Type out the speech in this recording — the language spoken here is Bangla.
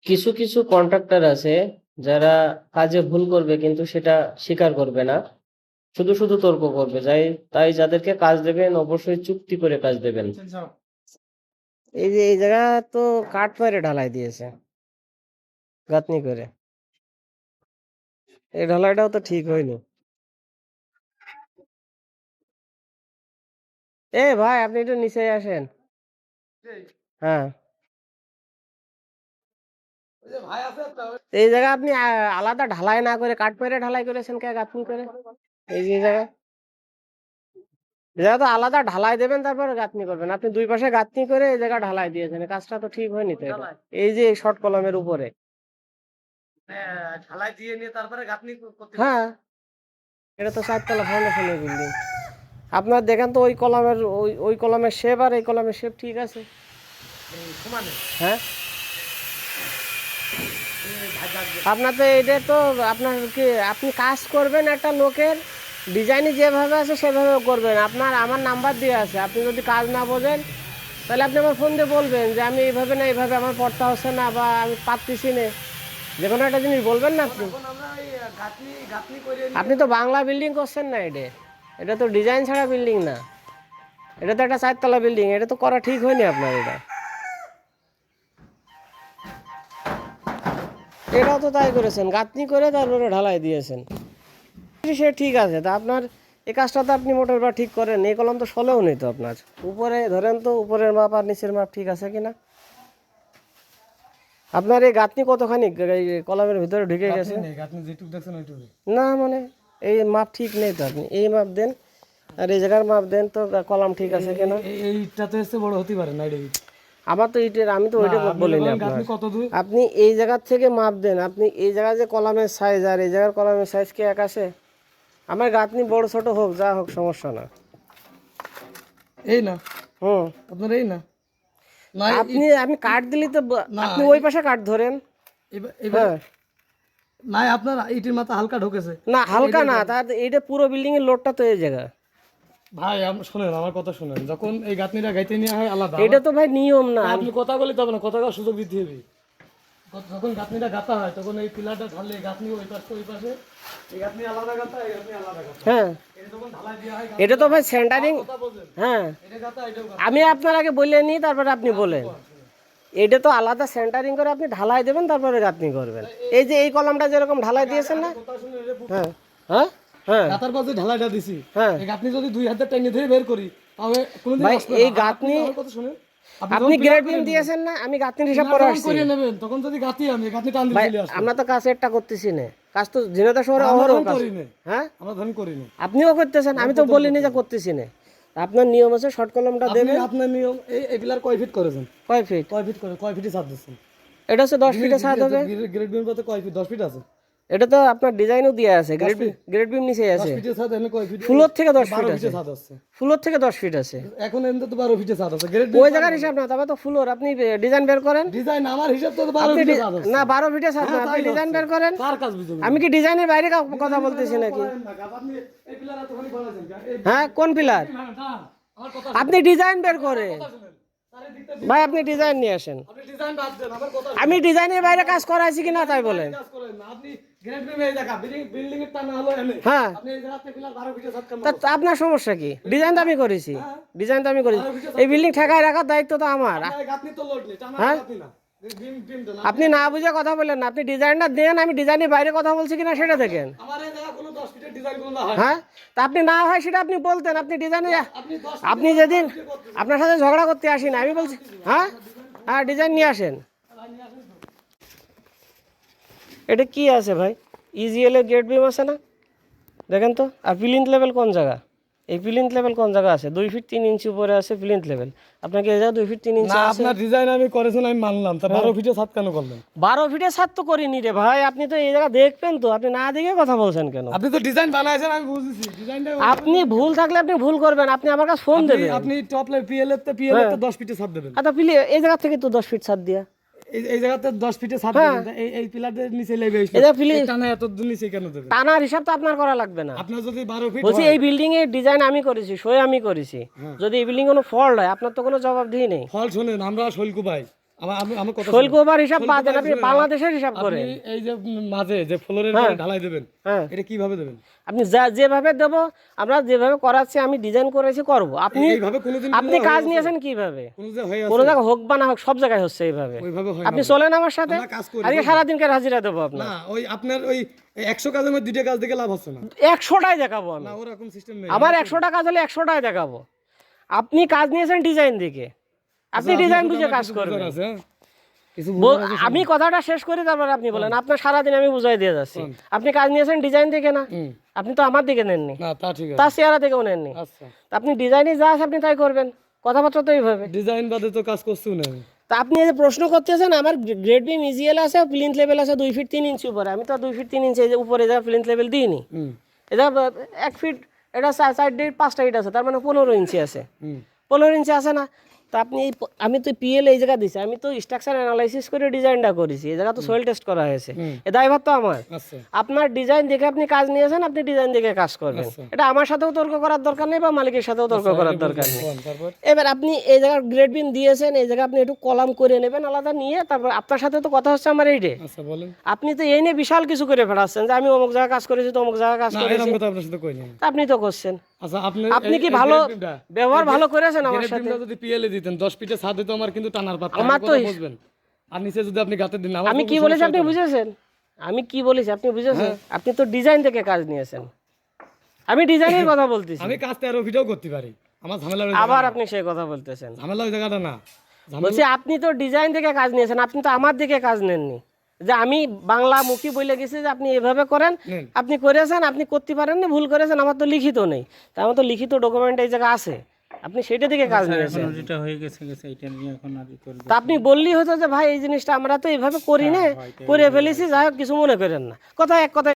কিছু কিছু কন্ট্রাক্টর আছে যারা কাজে ভুল করবে কিন্তু সেটা স্বীকার করবে না, শুধু শুধু তর্ক করবে। তাই যাদেরকে কাজ দেবেন অবশ্যই চুক্তি করে কাজ দেবেন। এই যে এই জায়গা তো কাঠ মেরে ঢালাই দিয়েছে গাঁথনি করে, এই ঢালাইটাও তো ঠিক হয়নি। এ ভাই, আপনি একটু নিচে আসেন। হ্যাঁ, এই জায়গা আপনি আলাদা ঢালাই না করে কাঠ মেরে ঢালাই করেছেন কে গাঁথনি করে? এই যে জায়গা, জায়গা তো আলাদা ঢালাই দেবেন তারপরে গাঁথনি করবেন। আপনি দুই পাশে গাঁথনি করে এই জায়গা ঢালাই দিয়েছেন, এই কাজটা তো ঠিক হয়নি তো এটা। এই যে শর্ট কলমের উপরে ঢালাই দিয়ে নিয়ে তারপরে গাঁথনি করতে হবে। হ্যাঁ, এটা তো 4 তলা ফাউন্ডেশনের বিল্ডিং। আপনার দেখেন তো ওই কলমের ওই কলমের শেপ আর এই কলমের শেপ ঠিক আছে? সমানে হ্যাঁ, আপনার তো এটা তো আপনার কি, আপনি কাজ করবেন একটা লোকের ডিজাইনই যেভাবে আছে সেভাবে করবেন। আমার নাম্বার দিয়ে আছে, আপনি যদি কাজ না বোঝেন তাহলে আপনি আমার ফোন দিয়ে বলবেন যে আমি এইভাবে না এইভাবে আমার পড়তে হচ্ছে না বা আমি পারতেছি না, যে কোনো একটা জিনিস বলবেন না আপনি। এখন আমরা এই গাঁথনি করে আপনি তো বাংলা বিল্ডিং করছেন না, এটা তো ডিজাইন ছাড়া বিল্ডিং না, এটা তো একটা 4 তলা বিল্ডিং, এটা তো করা ঠিক হয়নি আপনার। এটাও তো তাই করেছেন, গাঁথনি করে তারপরে ঢালাই দিয়েছেন। সে ঠিক আছে, তা আপনার এই কাজটা তো আপনি মোটর বা ঠিক করেন, এই কলম তো সলেও নেই তো আপনার। উপরে ধরেন তো উপরের মাপ আর নিচের মাপ ঠিক আছে কিনা। আপনার এই গাঁথনি কতখানি এই কলমের ভিতরে ঢুকে গেছে? গাঁথনি যেটুকু দেখছেন ওইটুকু না মানে এই মাপ ঠিক নেই তো, আপনি এই মাপ দেন আর এই জায়গার মাপ দেন তো কলম ঠিক আছে কিনা। এইটা তো এসে বড় হতে পারে না এটা আমার তো আমি তো ওইটা বলিনি আপনার। গাঁথনি কত দূর আপনি এই জায়গার থেকে মাপ দেন, আপনি এই জায়গায় যে কলমের সাইজ আর এই জায়গার কলমের সাইজ কি এক আছে? আমার গাঁথনি বড় ছোট হোক যা হোক সমস্যা না। এই না হুম, আপনার এই না না আপনি কাঠ দিলি তো আপনি ওই পাশে কাঠ ধরেন। হ্যাঁ, নাই আপনার ইটের মাথা হালকা ঢুকেছে না হালকা না, তার এইটা পুরো বিল্ডিং এর লোডটা তো এই জায়গা। ভাই শুনেন আমার কথা শুনেন, যখন এই গাঁথনিটা গাইতে নেওয়া হয় আলাদা, এটা তো ভাই নিয়ম না। আপনি কথা বলে তবে না, কথা কওয়ার সুযোগ দিতে হবে। যখন গাঁথনিটা গাঁথা হয় তখন এই পিলারটা ঢাললে গাঁথনি ওই পাশে ওই পাশে, এই গাঁথনি আলাদা গাঁথা, এই গাঁথনি আলাদা গাঁথা। হ্যাঁ, এটা যখন ঢালাই দেওয়া হয় এটা তো ভাই সেন্টারিং। কথা বলছেন, হ্যাঁ, এটা গাঁথা এটাও গাঁথা। আমি আপনার আগে বলে নিই তারপরে আপনি বলেন। এটা তো আলাদা সেন্টারিং করে আপনি ঢালাই দেবেন তারপরে গাঁথনি করবেন। এই যে এই কলমটা যেরকম ঢালাই দিয়েছেন না। কথা শুনে এটা হ্যাঁ হ্যাঁ হ্যাঁ গাঁথার পাশে ঢালাইটা দিছি, হ্যাঁ এই গাঁথনি যদি দুই হাতে টাইনে ধরে বের করি তাহলে কোনোদিন ভাই, আসবে এই না। গাঁথনি আমার কথা শুনেন, আপনি গ্রেড বিম দিয়েছেন না, আমি গাঁথনির হিসাব করে যখন আসছি। করিয়ে নেবেন তখন যদি গাঁথি আমি গাঁথনি টান ভাই দিয়ে চলে আসবে। আমরা তো কাজ একটা করতেছি না, কাজ তো ঝিনাইদহ শহরে আমরা অহরহ ধরুন কাজ। করিনি, হ্যাঁ, আমরা ধরুন করিনি। আপনিও করতেছেন, আমি তো বলিনি যে করতেছি না। আপনার নিয়ম আছে শর্ট কলমটা আপনি দেবেন। আপনার নিয়ম এই পিলার কয় ফিট করেছেন? কয় ফিট? কয় ফিট করে কয় ফিটে ছাদ দিচ্ছেন? এটা হচ্ছে 10 ফিটের ছাদ হবে। গ্রেড বিম বলতে কয় ফিট? 10 ফিট আছে। এটা তো আপনার ডিজাইনও দিয়ে আছে, গ্রেড বিম নিচে 10 আছে। ফিটের ছাদ এনে কয় ফিট? ফুলোর থেকে 10 ফিট 12 আছে, ফিটের ছাদ আছে। ফুলোর থেকে 10 ফিট আছে। এখন এনে তো 12 ফিটের ছাদ আছে। গ্রেড ওই জায়গার হিসাব না, তবে তো ফুলোর আপনি ডিজাইন বের করেন। ডিজাইন আমার হিসাব তো 12 আপনি ফিটের ছাদ আছে। না 12 ফিটের ছাদ না, হ্যাঁ, আপনি তাই ডিজাইন হচ্ছে। বের করেন। কার কাজ বুঝুন? আমি কি ডিজাইনের বাইরে কথা বলতেছি নাকি? আপনি এই পিলার এতখানি বানাইছেন কেন? এই হ্যাঁ, কোন পিলার? আমার কথা আপনি ডিজাইন বের করে শুনেন। চারিদিকটা ভাই, আপনি ডিজাইন নিয়ে আসেন। আপনি ডিজাইন বাদ দেন, আমার কথা আমি ডিজাইনের বাইরে কাজ করাইছি কিনা তাই বলেন। কাজ করেন না। আপনি গ্রেড বিম এই জায়গা বিল্ডিং এর টানা হলো এনে। হ্যাঁ, আপনি এই জায়গাতে পিলার 12 ফিটের ছাদ কেন? তা আপনার সমস্যা কি? ডিজাইন তো আমি করেছি, ডিজাইন তো আমি করেছি। এই বিল্ডিং ঠেকায় রাখার দায়িত্ব তো আমার। আপনার গাঁথনি তো লোড নেই, টানা হ্যাঁ? গাঁথনি না। বিম তো না। আপনি না বুঝে কথা বলেন না, আপনি ডিজাইনটা দেন, আমি ডিজাইনের বাইরে কথা বলছি কিনা সেটা দেখেন। আমার এই জায়গা কোনো 10 ফিটের ডিজাইন কোনো না হয়। হ্যাঁ, তা আপনি না হয় সেটা আপনি বলতেন। আপনি ডিজাইনে আপনি 10 আপনি যেদিন আপনার সাথে ঝগড়া করতে আসি না, আমি বলছি হ্যাঁ হ্যাঁ ডিজাইন নিয়ে আসেন। এটা কি আছে ভাই? ইজিএল এর গেট বিম আছে না, দেখেন তো। আর প্লিন্থ লেভেল কোন জায়গা? এই প্লিন্থ লেভেল কোন জায়গা আছে? 2 ফিট 3 ইঞ্চি উপরে আছে প্লিন্থ লেভেল। আপনাকে এই জায়গা 2 ফিট 3 ইঞ্চি না, আছে। আপনার ডিজাইন আমি করেছেন আমি মানলাম, তা 12 ফিটের ছাদ কেন করলেন? 12 ফিটের ছাদ তো করিনি রে ভাই, আপনি তো এই জায়গা দেখবেন তো, আপনি না দেখে কথা বলছেন কেন? আপনি তো ডিজাইন বানাইছেন আমি বুঝেছি, ডিজাইনটা আপনি ভুল থাকলে আপনি ভুল করবেন, আপনি আমার কাছে ফোন দেবেন। আপনি টপ লে পিএল এর তে 10 ফিটের ছাদ দেবেন। আচ্ছা এই জায়গা থেকে তো 10 ফিট ছাদ দিয়া, এই জায়গাতে 10 ফিটের ছাদ দেবেন, এই পিলারের নিচে লেবে এই জায়গা টানা এত দূর নিচে কেন দেবেন? টানার হিসাব তো আপনার করা লাগবে না। আপনার যদি 12 ফিট বলছি এই বিল্ডিং এর ডিজাইন আমি করেছি, সই আমি করেছি। যদি এই বিল্ডিং কোনো ফল্ট হয় আপনার তো কোনো জবাবদিহি নেই। ফল শুনেন, আমরা শৈলকু ভাই আমার কথা শৈলকুমার হিসাব বাদ দেন, আপনি বাংলাদেশের হিসাব আপনি করেন। এই যে মাঝে যে ফ্লোরের ঢালাই দেবেন, হ্যাঁ, এটা কিভাবে দেবেন? আপনি যেভাবে দেবো, আমরা যেভাবে করাচ্ছি, আমি ডিজাইন করেছি করবো। আপনি এইভাবে কোনোদিন আপনি কাজ নিয়েছেন কিভাবে? কোনো যে হয়ে কোনো জায়গায় হোক বা না হোক, সব জায়গায় হচ্ছে এইভাবে। ওইভাবে হয় আপনি চলেন আমার সাথে, আমরা কাজ করি আজকে সারাদিনকে হাজিরা দেবো আপনার। না। ওই আপনার ওই 100 কাজের মধ্যে 2টা কাজ দেখে লাভ হচ্ছে না। 100টাই দেখাবো আমি, না ওরকম সিস্টেম নেই। আমার 100টা কাজ হলে 100টাই দেখাবো। আপনি কাজ নিয়েছেন ডিজাইন দিকে, আপনি ডিজাইন বুঝে কাজ করবেন। আছে কিছু আমি কথাটা শেষ করি, তারপরে আপনি বলেন। আপনার সারাদিন আমি বুঝাই দিয়ে যাচ্ছি। আপনি কাজ নিয়েছেন ডিজাইন দিকে না, আপনি তো আমার দিকে নেননি, না তা ঠিক আছে। তার চেহারা দিকেও নেননি। আচ্ছা, তা আপনি ডিজাইনে যা আছে আপনি তাই করবেন, কথাবার্তা তো এইভাবে। ডিজাইন বাদে তো কাজ করছিও না। তা আপনি এই যে প্রশ্ন করতেছেন, আমার গ্রেড বিম ইজিএল আছে, প্লিন্থ লেভেল আছে 2 ফিট 3 ইঞ্চি উপরে। আমি তো 2 ফিট 3 ইঞ্চি উপরে যা প্লিন্থ লেভেল দিইনি। এটা 1 ফিট, এটা সাইড দিয়ে 5টা ইট আছে, তার মানে 15 ইঞ্চি আছে। 15 ইঞ্চি আছে না? তা আপনি আমি তো পিএল এই জায়গা দিছি, আমি তো স্ট্রাকচার অ্যানালাইসিস করে ডিজাইনটা করেছি। এই জায়গা তো সয়েল টেস্ট করা হয়েছে, এ দায়ভার তো আমার। আচ্ছা, আপনার ডিজাইন দেখে আপনি কাজ নিয়েছেন, আপনি ডিজাইন দেখে কাজ করবেন। এটা আমার সাথেও তর্ক করার দরকার নেই, বা মালিকের সাথেও তর্ক করার দরকার নেই। তারপর এবার আপনি এই জায়গার গ্রেড বিন দিয়েছেন, এই জায়গা আপনি একটু কলাম করে নেবেন আলাদা নিয়ে, তারপর আপনার সাথে তো কথা হচ্ছে আমার এইটে। আচ্ছা বলেন। আপনি তো এই নিয়ে বিশাল কিছু করে ফেলাচ্ছেন যে আমি অমুক জায়গায় কাজ করেছি, তো অমুক জায়গায় কাজ না করেছি। এরকম কথা আপনার সাথে কই না। তা আপনি তো করছেন। আচ্ছা আপনি কি ভালো ব্যবহার ভালো করেছেন আমার সাথে? যদি পিএলএ দিতেন 10 ফিটে ছাদ দিত, আমার কিন্তু টানার পাত আমার তো বুঝবেন। আর নিচে যদি আপনি গাতে দিন, আমি কি বলেছি আপনি বুঝেছেন? আমি কি বলেছি আপনি বুঝেছেন? আপনি তো ডিজাইন থেকে কাজ নিয়েছেন, আমি ডিজাইনের কথা বলতেছি। আমি কাজ 13 ফিটেও করতে পারি, আমার ঝামেলা ওই আবার আপনি সেই কথা বলতেছেন। ঝামেলা ওই জায়গাটা না। বলছি আপনি তো ডিজাইন থেকে কাজ নিয়েছেন, আপনি তো আমার দিকে কাজ নেননি। যে আমি বাংলা মুখী বলে গেছি যে আপনি এভাবে করেন, নেন। আপনি করেছেন, আপনি করতে পারেননি, ভুল করেছেন, আমার তো লিখিত নেই। তা আমার তো লিখিত ডকুমেন্ট এই জায়গায় আছে, আপনি সেটা দিকে কাজ নিয়েছেন। যেটা হয়ে গেছে এটা নিয়ে এখন আর করব। তা আপনি বললেই হতো যে ভাই এই জিনিসটা আমরা তো এইভাবে করি না, করে ফেলেছি, যাই হোক কিছু মনে করেন না। কথা এক কথা